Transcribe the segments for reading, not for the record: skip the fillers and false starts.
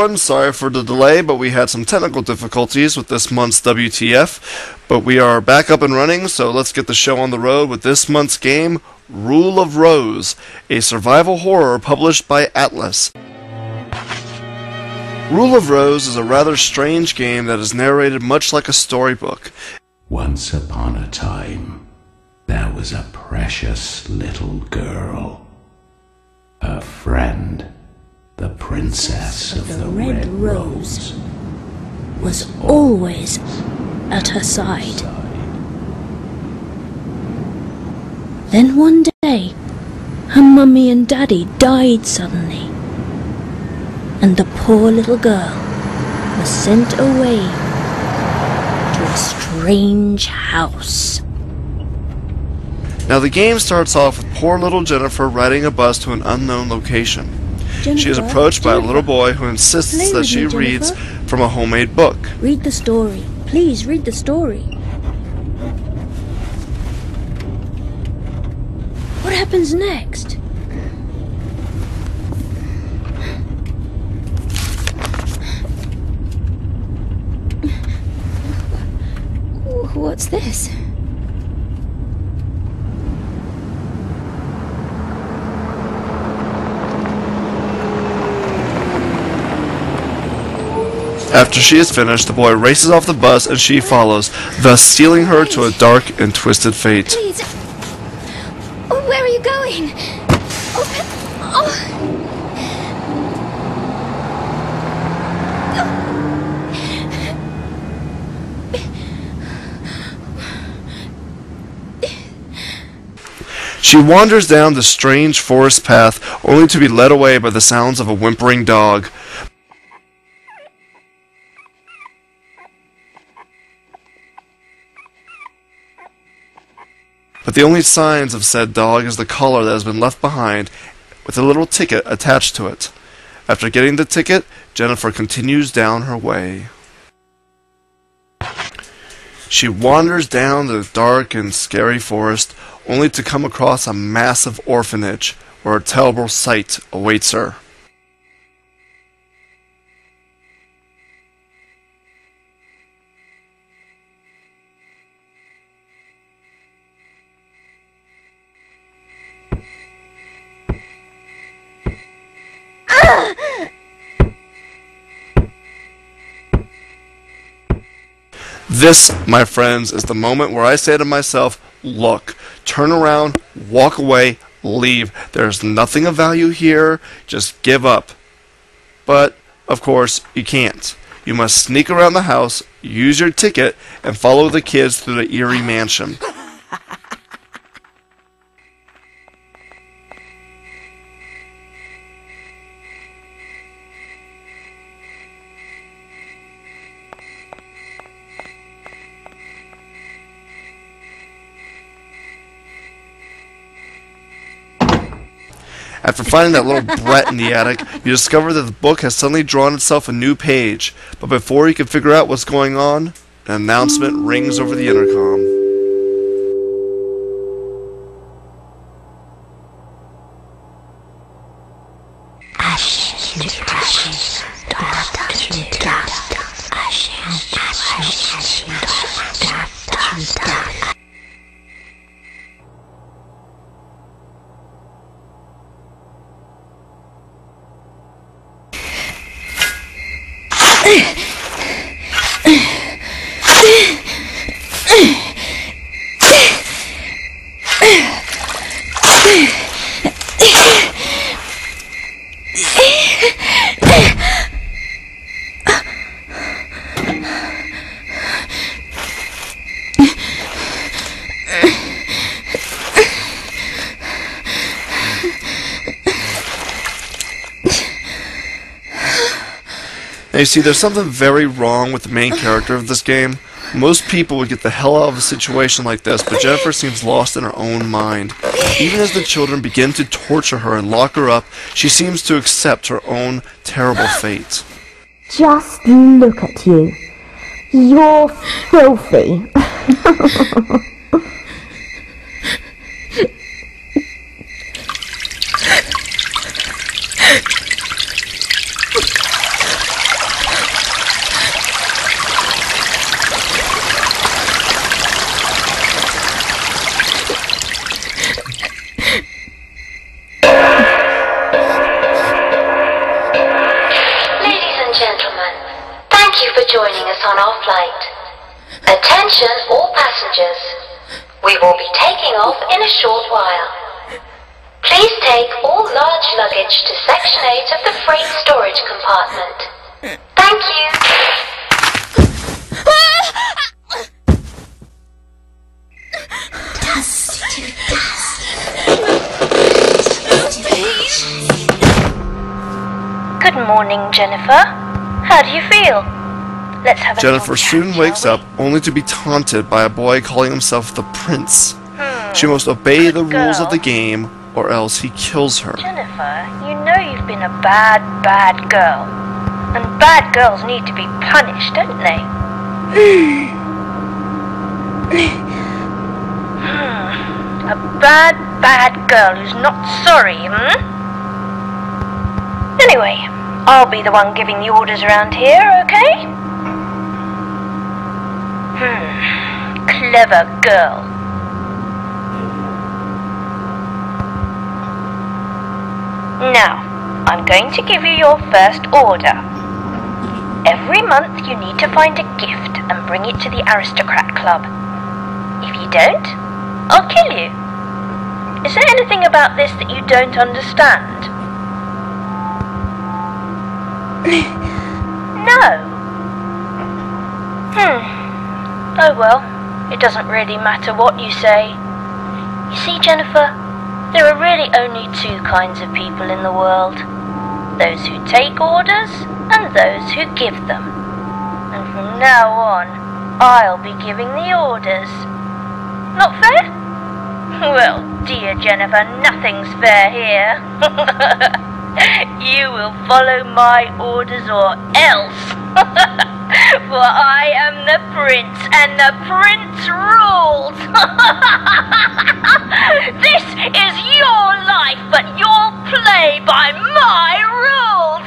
everyone, sorry for the delay, but we had some technical difficulties with this month's WTF. But we are back up and running, so let's get the show on the road with this month's game, Rule of Rose, a survival horror published by Atlus. Rule of Rose is a rather strange game that is narrated much like a storybook. Once upon a time, there was a precious little girl. Her friend, the Princess of the Red Rose, was always at her side. Then one day, her mummy and daddy died suddenly, and the poor little girl was sent away to a strange house. Now the game starts off with poor little Jennifer riding a bus to an unknown location. She is approached by a little boy who insists that she reads from a homemade book. Read the story. Please read the story. What happens next? What's this? After she is finished, the boy races off the bus and she follows, thus sealing her to a dark and twisted fate. Please. Oh, where are you going? She wanders down the strange forest path, only to be led away by the sounds of a whimpering dog. But the only signs of said dog is the collar that has been left behind, with a little ticket attached to it. After getting the ticket, Jennifer continues down her way. She wanders down the dark and scary forest, only to come across a massive orphanage, where a terrible sight awaits her. This, my friends, is the moment where I say to myself, look, turn around, walk away, leave. There's nothing of value here, just give up. But, of course, you can't. You must sneak around the house, use your ticket, and follow the kids through the eerie mansion. After finding that little brat in the attic, you discover that the book has suddenly drawn itself a new page. But before you can figure out what's going on, an announcement rings over the intercom. Now you see, there's something very wrong with the main character of this game. Most people would get the hell out of a situation like this, but Jennifer seems lost in her own mind. Even as the children begin to torture her and lock her up, she seems to accept her own terrible fate. Just look at you. You're filthy. Attention all passengers. We will be taking off in a short while. Please take all large luggage to Section 8 of the freight storage compartment. Thank you. Good morning, Jennifer. How do you feel? Let's have a Jennifer little chat, soon wakes shall up only to be taunted by a boy calling himself the Prince. She must obey the rules of the game or else he kills her. we? Jennifer, you know you've been a bad, bad girl. And bad girls need to be punished, don't they? A bad, bad girl who's not sorry, Anyway, I'll be the one giving the orders around here, okay? Clever girl. Now, I'm going to give you your first order. Every month you need to find a gift and bring it to the Aristocrat Club. If you don't, I'll kill you. Is there anything about this that you don't understand? No. Oh well, it doesn't really matter what you say. You see, Jennifer, there are really only two kinds of people in the world. Those who take orders and those who give them. And from now on, I'll be giving the orders. Not fair? Well, dear Jennifer, nothing's fair here. You will follow my orders or else. For I am the prince, and the prince rules. This is your life, but you'll play by my rules.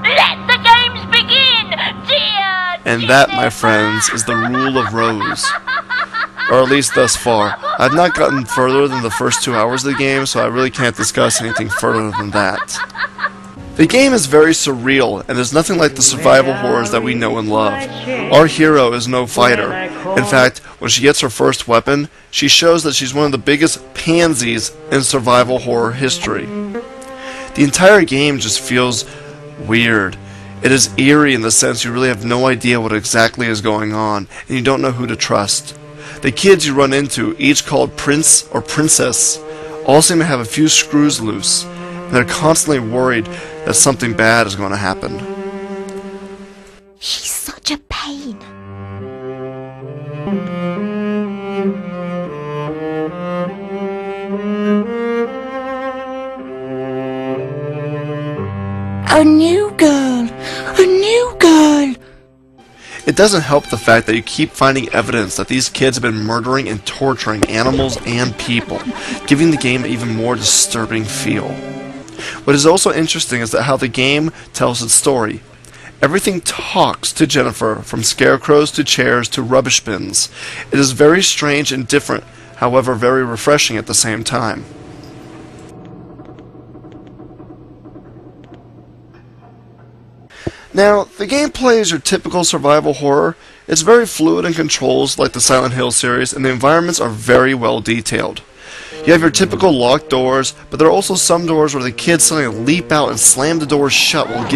Let the games begin, dear. And that, my friends, is the rule of Rose. Or at least thus far. I've not gotten further than the first 2 hours of the game, so I really can't discuss anything further than that. The game is very surreal, and there's nothing like the survival horrors that we know and love. Our hero is no fighter. In fact, when she gets her first weapon, she shows that she's one of the biggest pansies in survival horror history. The entire game just feels weird. It is eerie in the sense you really have no idea what exactly is going on, and you don't know who to trust. The kids you run into, each called Prince or Princess, all seem to have a few screws loose, and they're constantly worried that something bad is going to happen. She's such a pain. A new girl! A new girl! It doesn't help the fact that you keep finding evidence that these kids have been murdering and torturing animals and people, giving the game an even more disturbing feel. What is also interesting is that how the game tells its story. Everything talks to Jennifer, from scarecrows to chairs to rubbish bins. It is very strange and different, however very refreshing at the same time. Now, the gameplay is your typical survival horror. It's very fluid in controls like the Silent Hill series, and the environments are very well detailed. You have your typical locked doors, but there are also some doors where the kids suddenly leap out and slam the doors shut while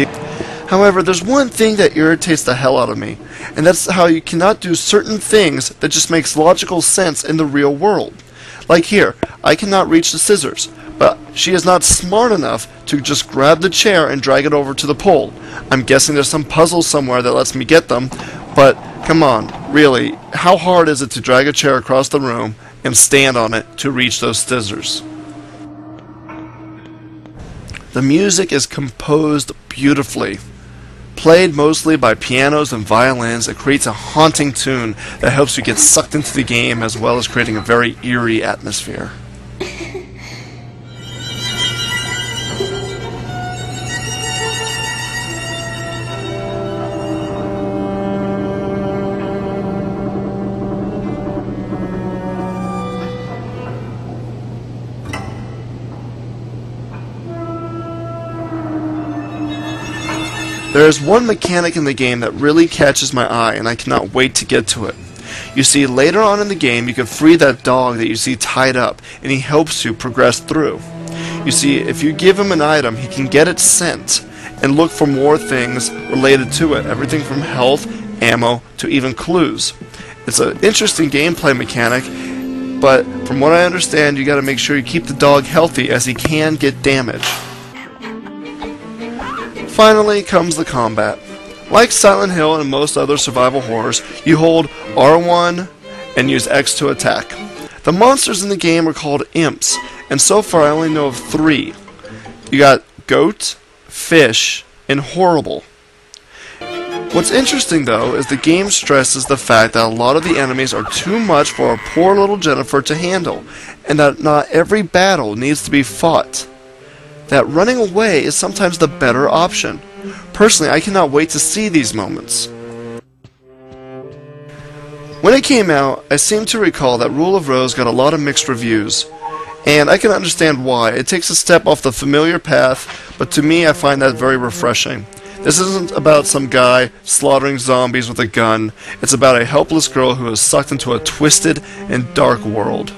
However, there's one thing that irritates the hell out of me, and that's how you cannot do certain things that just makes logical sense in the real world. Like here, I cannot reach the scissors, but she is not smart enough to just grab the chair and drag it over to the pole. I'm guessing there's some puzzle somewhere that lets me get them, but come on, really, how hard is it to drag a chair across the room and stand on it to reach those scissors? The music is composed beautifully. Played mostly by pianos and violins, it creates a haunting tune that helps you get sucked into the game as well as creating a very eerie atmosphere. There is one mechanic in the game that really catches my eye, and I cannot wait to get to it. You see, later on in the game, you can free that dog that you see tied up, and he helps you progress through. You see, if you give him an item, he can get it sent, and look for more things related to it, everything from health, ammo, to even clues. It's an interesting gameplay mechanic, but from what I understand, you gotta make sure you keep the dog healthy as he can get damaged. Finally comes the combat. Like Silent Hill and most other survival horrors, you hold R1 and use X to attack. The monsters in the game are called imps, and so far I only know of 3. You got goat, fish, and horrible. What's interesting though is the game stresses the fact that a lot of the enemies are too much for our poor little Jennifer to handle, and that not every battle needs to be fought. That running away is sometimes the better option. Personally, I cannot wait to see these moments. When it came out, I seem to recall that Rule of Rose got a lot of mixed reviews, and I can understand why. It takes a step off the familiar path, but to me I find that very refreshing. This isn't about some guy slaughtering zombies with a gun. It's about a helpless girl who is sucked into a twisted and dark world.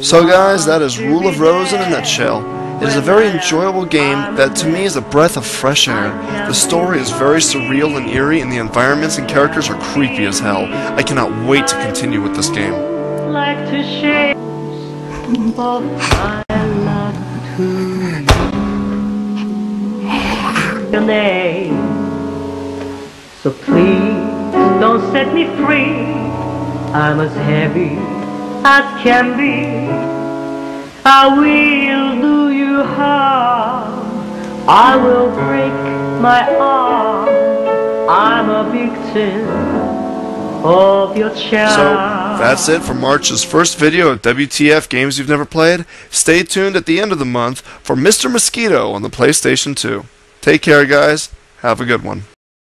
So guys, that is Rule of Rose in a nutshell. It is a very enjoyable game that to me is a breath of fresh air. The story is very surreal and eerie, and the environments and characters are creepy as hell. I cannot wait to continue with this game. Like to share of my love to you. Your name. So please don't set me free. I'm as heavy as can be. I will do you harm. I will break my arm. I'm a victim of your charm. So, that's it for March's first video of WTF Games You've Never Played. Stay tuned at the end of the month for Mr. Mosquito on the PlayStation 2. Take care, guys. Have a good one.